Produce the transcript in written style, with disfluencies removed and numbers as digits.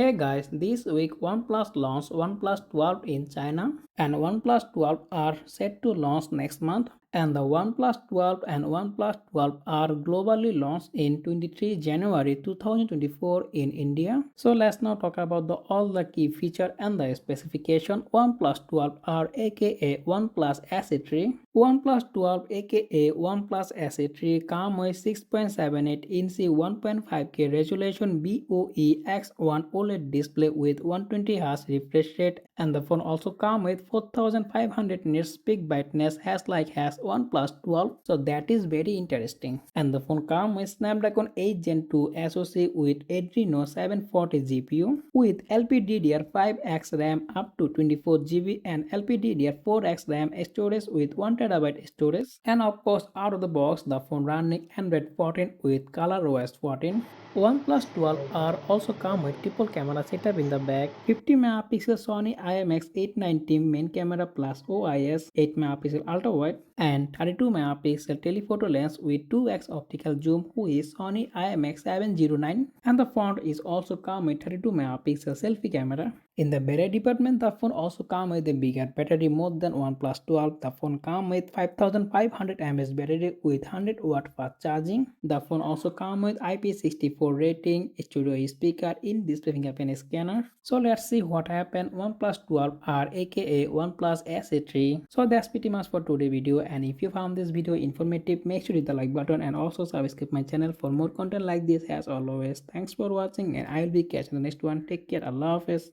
Hey guys, this week OnePlus launched OnePlus 12 in China and OnePlus 12R set to launch next month, and the OnePlus 12 and OnePlus 12R globally launched in 23 January 2024 in India. So let's now talk about all the key feature and the specification. OnePlus 12R aka OnePlus SE3. OnePlus 12 aka OnePlus SE3 comes with 6.78-inch 1.5K resolution BOE X1 OLED display with 120Hz refresh rate, and the phone also comes with 4500 nits peak brightness has OnePlus 12, so that is very interesting. And the phone comes with Snapdragon 8 Gen 2 SoC with Adreno 740 GPU with LPDDR5X RAM up to 24 GB and LPDDR4X RAM storage with 1TB storage. And of course, out of the box, the phone running Android 14 with ColorOS 14. OnePlus 12R also comes with triple camera setup in the back, 50 megapixel Sony IMX890 main camera plus OIS, 8 megapixel ultra wide, and 32 megapixel telephoto lens with 2x optical zoom with Sony IMX709, and the phone is also come with 32 megapixel selfie camera. In the battery department, the phone also comes with a bigger battery more than OnePlus 12. The phone comes with 5500 mAh battery with 100 watt fast charging. The phone also comes with IP64 rating, stereo speaker, in-display fingerprint scanner. So let's see what happened OnePlus 12R aka OnePlus SE3. So that's pretty much for today's video, and if you found this video informative, make sure to hit the like button and also subscribe my channel for more content like this as always. Thanks for watching, and I will be catching the next one. Take care. Allah Hafiz.